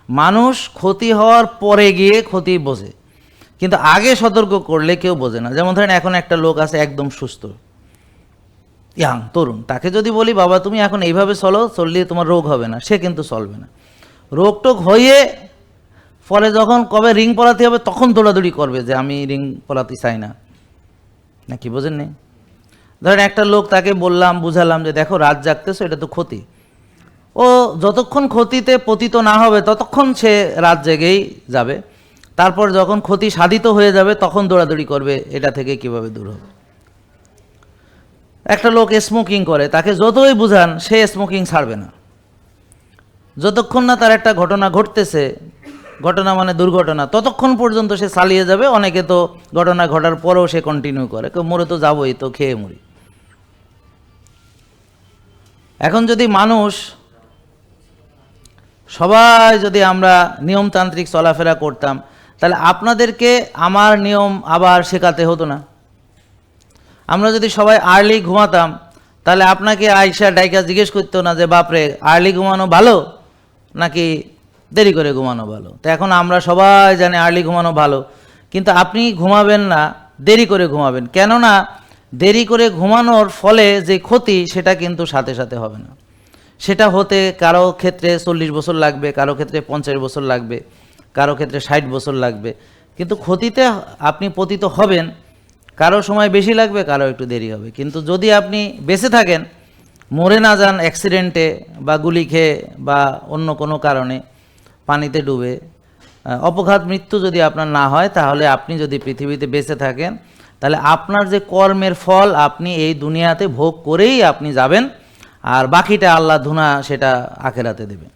মানুষ ক্ষতি হওয়ার পরে গিয়ে ক্ষতি বোঝে, কিন্তু আগে সতর্ক করলে কেউ বোঝে না। যেমন ধরেন এখন একটা লোক আছে একদম সুস্থ, ইয়াং তরুণ, তাকে যদি বলি বাবা তুমি এখন এইভাবে চলো, চললে তোমার রোগ হবে না, সে কিন্তু চলবে না। রোগ টোগ হয়ে ফলে যখন কবে রিং পরাতে হবে তখন দৌড়াদৌড়ি করবে যে আমি রিং পরাতে চাই না, নাকি বোঝেন নেই? ধরেন একটা লোক, তাকে বললাম বুঝালাম যে দেখো রাত জাগতেছো এটা তো ক্ষতি, ও যতক্ষণ ক্ষতিতে পতিত না হবে ততক্ষণ সে রাত জেগেই যাবে, তারপর যখন ক্ষতি সাধিত হয়ে যাবে তখন দৌড়াদৌড়ি করবে এটা থেকে কিভাবে দূর হবে। একটা লোক স্মোকিং করে, তাকে যতই বুঝান সে স্মোকিং ছাড়বে না, যতক্ষণ না তার একটা ঘটনা ঘটতেছে, ঘটনা মানে দুর্ঘটনা, ততক্ষণ পর্যন্ত সে চালিয়ে যাবে। অনেকে তো ঘটনা ঘটার পরেও সে কন্টিনিউ করে, কেউ মরে তো যাবোই, তো খেয়ে মরি। এখন যদি মানুষ সবাই যদি আমরা নিয়মতান্ত্রিক চলাফেরা করতাম, তাহলে আপনাদেরকে আমার নিয়ম আবার শেখাতে হতো না। আমরা যদি সবাই আর্লি ঘুমাতাম, তাহলে আপনাকে আয়সা ডাইকা জিজ্ঞেস করতো না যে বাপরে আর্লি ঘুমানো ভালো নাকি দেরি করে ঘুমানো ভালো। তো এখন আমরা সবাই জানি আর্লি ঘুমানো ভালো, কিন্তু আপনি ঘুমাবেন না, দেরি করে ঘুমাবেন। কেননা দেরি করে ঘুমানোর ফলে যে ক্ষতি সেটা কিন্তু সাথে সাথে হবে না, সেটা হতে কারো ক্ষেত্রে 40 বছর লাগবে, কারো ক্ষেত্রে 50 বছর লাগবে, কারো ক্ষেত্রে 60 বছর লাগবে, কিন্তু ক্ষতিতে আপনি পতিত হবেন। কারো সময় বেশি লাগবে, কারো একটু দেরি হবে, কিন্তু যদি আপনি বেঁচে থাকেন, মরে না যান অ্যাক্সিডেন্টে বা গুলি খেয়ে বা অন্য কোনো কারণে পানিতে ডুবে, অপঘাত মৃত্যু যদি আপনার না হয়, তাহলে আপনি যদি পৃথিবীতে বেঁচে থাকেন, তাহলে আপনার যে কর্মের ফল আপনি এই দুনিয়াতে ভোগ করেই আপনি যাবেন, আর বাকিটা আল্লাহ ধুনা সেটা আখেরাতে দেবেন।